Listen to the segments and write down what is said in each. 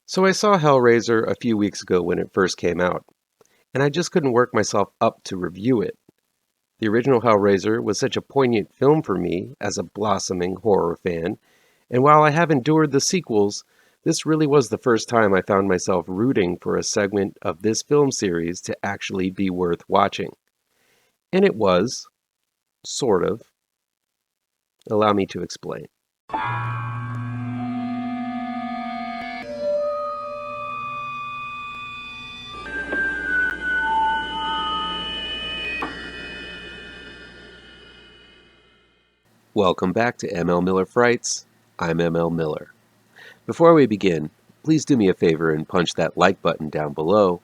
So I saw Hellraiser a few weeks ago when it first came out, and I just couldn't work myself up to review it. The original Hellraiser was such a poignant film for me as a blossoming horror fan, and while I have endured the sequels, this really was the first time I found myself rooting for a segment of this film series to actually be worth watching. And it was, sort of. Allow me to explain. Welcome back to ML Miller Frights. I'm ML Miller. Before we begin, please do me a favor and punch that like button down below.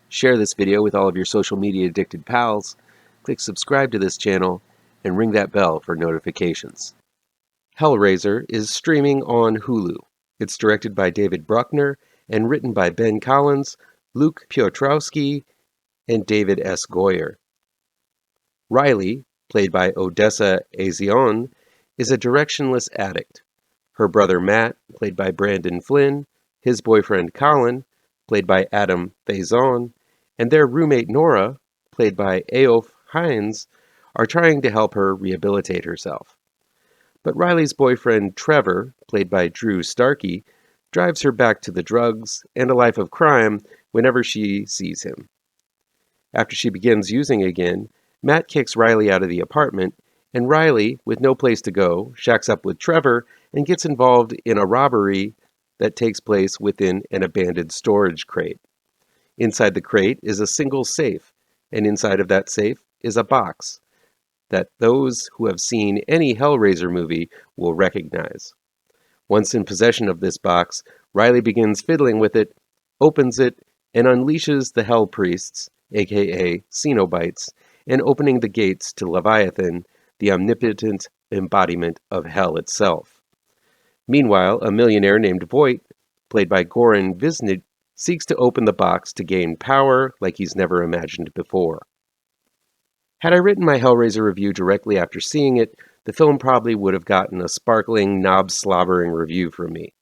Share this video with all of your social media addicted pals. Click subscribe to this channel and ring that bell for notifications. Hellraiser is streaming on Hulu. It's directed by David Bruckner and written by Ben Collins, Luke Piotrowski, and David S. Goyer. Riley, played by Odessa Azion, is a directionless addict. Her brother Matt, played by Brandon Flynn, his boyfriend Colin, played by Adam Faison, and their roommate Nora, played by Eof Hines, are trying to help her rehabilitate herself. But Riley's boyfriend Trevor, played by Drew Starkey, drives her back to the drugs and a life of crime whenever she sees him. After she begins using again, Matt kicks Riley out of the apartment, and Riley, with no place to go, shacks up with Trevor and gets involved in a robbery that takes place within an abandoned storage crate. Inside the crate is a single safe, and inside of that safe is a box that those who have seen any Hellraiser movie will recognize. Once in possession of this box, Riley begins fiddling with it, opens it, and unleashes the Hell Priests, aka Cenobites, and opening the gates to Leviathan, the omnipotent embodiment of hell itself. Meanwhile, a millionaire named Voight, played by Goran Visnid, seeks to open the box to gain power like he's never imagined before. Had I written my Hellraiser review directly after seeing it, the film probably would have gotten a sparkling, knob-slobbering review from me.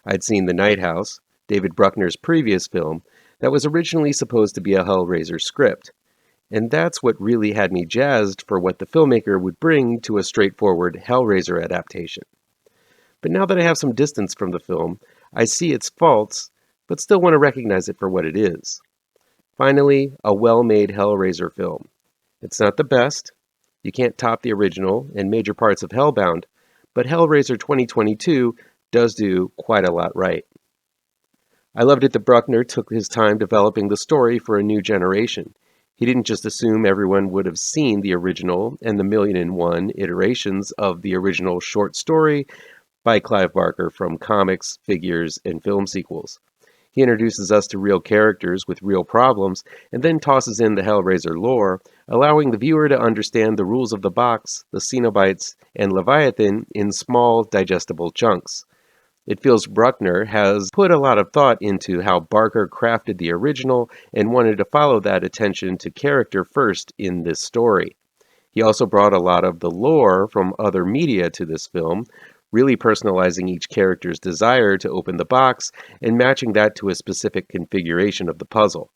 I'd seen The Night House, David Bruckner's previous film, that was originally supposed to be a Hellraiser script. And that's what really had me jazzed for what the filmmaker would bring to a straightforward Hellraiser adaptation. But now that I have some distance from the film, I see its faults, but still want to recognize it for what it is. Finally, a well-made Hellraiser film. It's not the best. You can't top the original and major parts of Hellbound, but Hellraiser 2022 does do quite a lot right. I loved it that Bruckner took his time developing the story for a new generation. He didn't just assume everyone would have seen the original and the 1,000,001 iterations of the original short story by Clive Barker from comics, figures, and film sequels. He introduces us to real characters with real problems and then tosses in the Hellraiser lore, allowing the viewer to understand the rules of the box, the Cenobites, and Leviathan in small, digestible chunks. It feels Bruckner has put a lot of thought into how Barker crafted the original and wanted to follow that attention to character first in this story. He also brought a lot of the lore from other media to this film, really personalizing each character's desire to open the box and matching that to a specific configuration of the puzzle.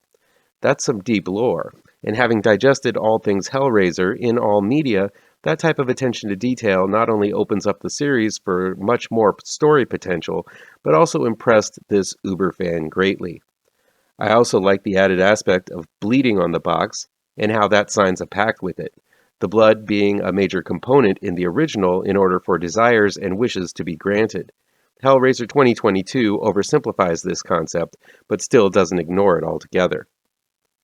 That's some deep lore, and having digested all things Hellraiser in all media, that type of attention to detail not only opens up the series for much more story potential, but also impressed this Uber fan greatly. I also like the added aspect of bleeding on the box and how that signs a pact with it, the blood being a major component in the original in order for desires and wishes to be granted. Hellraiser 2022 oversimplifies this concept, but still doesn't ignore it altogether.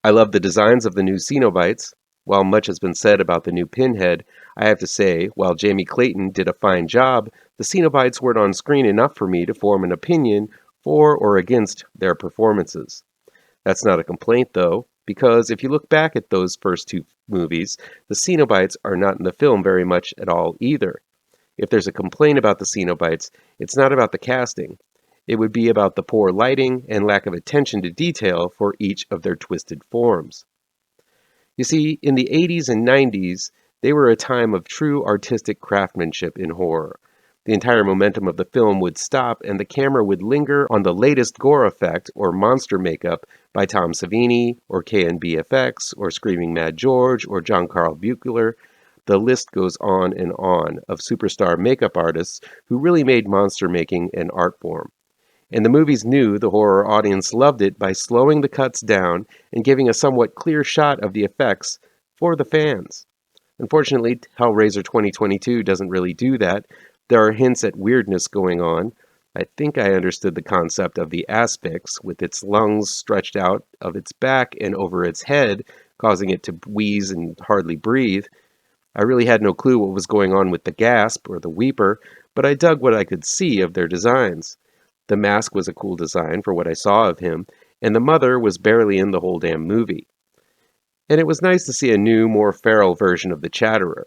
I love the designs of the new Cenobites. While much has been said about the new Pinhead, I have to say, while Jamie Clayton did a fine job, the Cenobites weren't on screen enough for me to form an opinion for or against their performances. That's not a complaint, though, because if you look back at those first two movies, the Cenobites are not in the film very much at all either. If there's a complaint about the Cenobites, it's not about the casting. It would be about the poor lighting and lack of attention to detail for each of their twisted forms. You see, in the 80s and 90s, they were a time of true artistic craftsmanship in horror. The entire momentum of the film would stop and the camera would linger on the latest gore effect or monster makeup by Tom Savini or KNBFX or Screaming Mad George or John Carl Buechler. The list goes on of superstar makeup artists who really made monster making an art form. And the movies knew the horror audience loved it by slowing the cuts down and giving a somewhat clear shot of the effects for the fans. Unfortunately, Hellraiser 2022 doesn't really do that. There are hints at weirdness going on. I think I understood the concept of the asphyx, with its lungs stretched out of its back and over its head, causing it to wheeze and hardly breathe. I really had no clue what was going on with the gasp or the weeper, but I dug what I could see of their designs. The mask was a cool design for what I saw of him, and the mother was barely in the whole damn movie. And it was nice to see a new, more feral version of the Chatterer.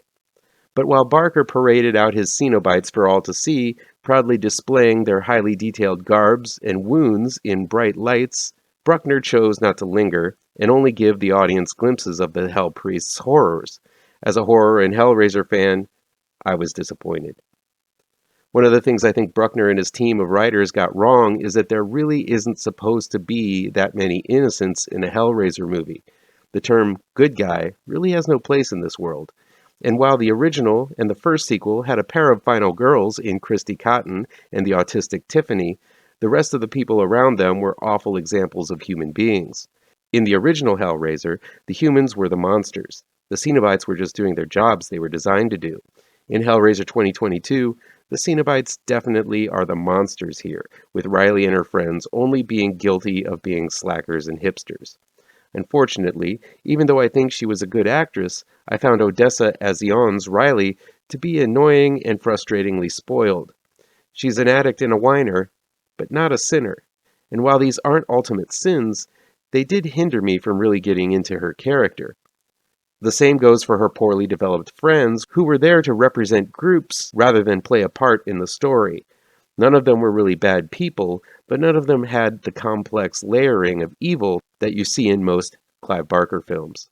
But while Barker paraded out his Cenobites for all to see, proudly displaying their highly detailed garbs and wounds in bright lights, Bruckner chose not to linger and only give the audience glimpses of the Hell Priest's horrors. As a horror and Hellraiser fan, I was disappointed. One of the things I think Bruckner and his team of writers got wrong is that there really isn't supposed to be that many innocents in a Hellraiser movie. The term good guy really has no place in this world. And while the original and the first sequel had a pair of final girls in Christy Cotton and the autistic Tiffany, the rest of the people around them were awful examples of human beings. In the original Hellraiser, the humans were the monsters. The Cenobites were just doing their jobs they were designed to do. In Hellraiser 2022, the Cenobites definitely are the monsters here, with Riley and her friends only being guilty of being slackers and hipsters. Unfortunately, even though I think she was a good actress, I found Odessa Azion's Riley to be annoying and frustratingly spoiled. She's an addict and a whiner, but not a sinner. And while these aren't ultimate sins, they did hinder me from really getting into her character. The same goes for her poorly developed friends, who were there to represent groups rather than play a part in the story. None of them were really bad people, but none of them had the complex layering of evil that you see in most Clive Barker films.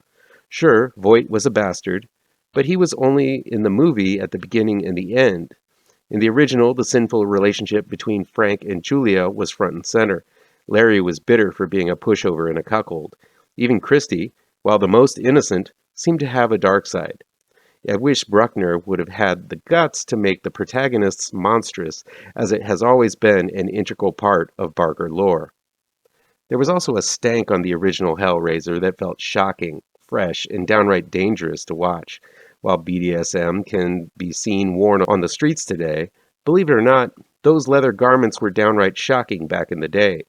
Sure, Voight was a bastard, but he was only in the movie at the beginning and the end. In the original, the sinful relationship between Frank and Julia was front and center. Larry was bitter for being a pushover and a cuckold. Even Christy, while the most innocent, seemed to have a dark side. I wish Bruckner would have had the guts to make the protagonists monstrous, as it has always been an integral part of Barker lore. There was also a stank on the original Hellraiser that felt shocking, fresh, and downright dangerous to watch. While BDSM can be seen worn on the streets today, believe it or not, those leather garments were downright shocking back in the day.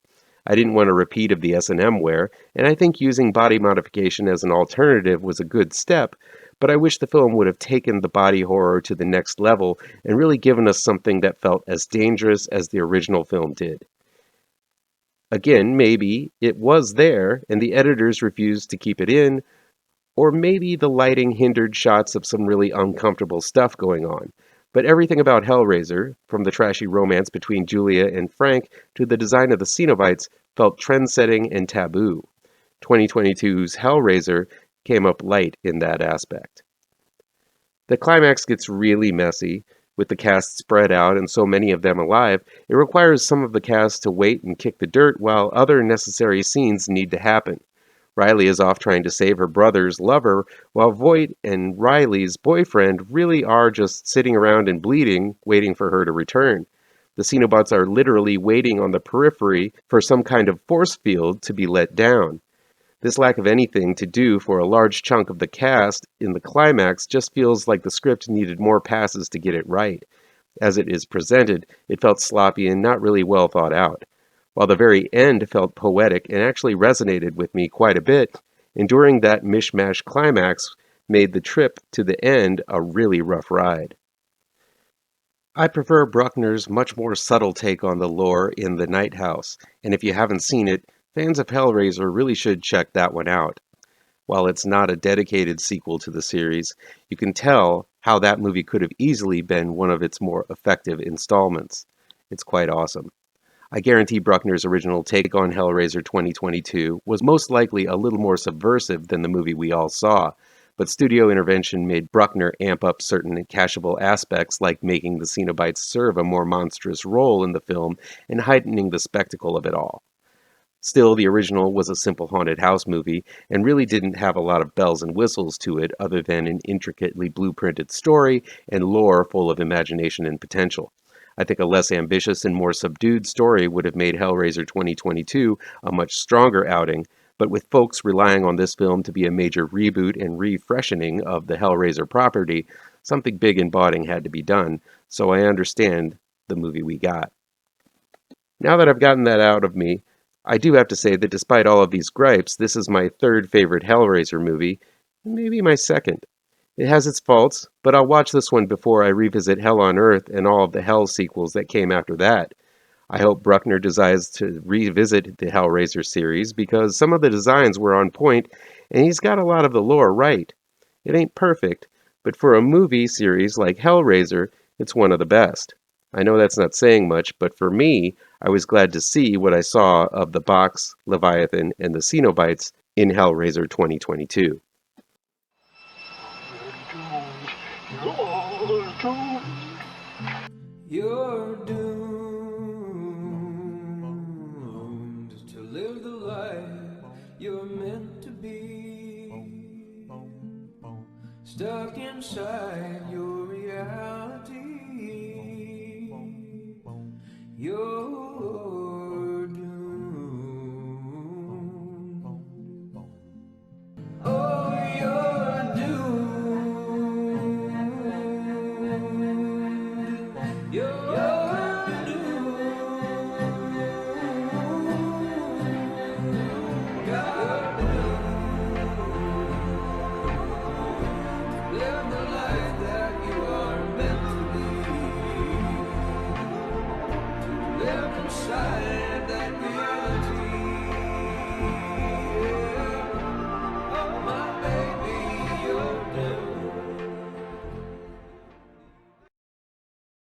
I didn't want a repeat of the S&M wear, and I think using body modification as an alternative was a good step, but I wish the film would have taken the body horror to the next level and really given us something that felt as dangerous as the original film did. Again, maybe it was there and the editors refused to keep it in, or maybe the lighting hindered shots of some really uncomfortable stuff going on. But everything about Hellraiser, from the trashy romance between Julia and Frank to the design of the Cenobites, felt trend-setting and taboo. 2022's Hellraiser came up light in that aspect. The climax gets really messy. With the cast spread out and so many of them alive, it requires some of the cast to wait and kick the dirt while other necessary scenes need to happen. Riley is off trying to save her brother's lover, while Voight and Riley's boyfriend really are just sitting around and bleeding, waiting for her to return. The Cenobots are literally waiting on the periphery for some kind of force field to be let down. This lack of anything to do for a large chunk of the cast in the climax just feels like the script needed more passes to get it right. As it is presented, it felt sloppy and not really well thought out. While the very end felt poetic and actually resonated with me quite a bit, enduring that mishmash climax made the trip to the end a really rough ride. I prefer Bruckner's much more subtle take on the lore in The Night House, and if you haven't seen it, fans of Hellraiser really should check that one out. While it's not a dedicated sequel to the series, you can tell how that movie could have easily been one of its more effective installments. It's quite awesome. I guarantee Bruckner's original take on Hellraiser 2022 was most likely a little more subversive than the movie we all saw, but studio intervention made Bruckner amp up certain cashable aspects like making the Cenobites serve a more monstrous role in the film and heightening the spectacle of it all. Still, the original was a simple haunted house movie and really didn't have a lot of bells and whistles to it other than an intricately blueprinted story and lore full of imagination and potential. I think a less ambitious and more subdued story would have made Hellraiser 2022 a much stronger outing, but with folks relying on this film to be a major reboot and refreshening of the Hellraiser property, something big and bawdy had to be done, so I understand the movie we got. Now that I've gotten that out of me, I do have to say that despite all of these gripes, this is my third favorite Hellraiser movie, and maybe my second. It has its faults, but I'll watch this one before I revisit Hell on Earth and all of the Hell sequels that came after that. I hope Bruckner decides to revisit the Hellraiser series because some of the designs were on point and he's got a lot of the lore right. It ain't perfect, but for a movie series like Hellraiser, it's one of the best. I know that's not saying much, but for me, I was glad to see what I saw of the Box, Leviathan, and the Cenobites in Hellraiser 2022. You're doomed to live the life you're meant to be, stuck inside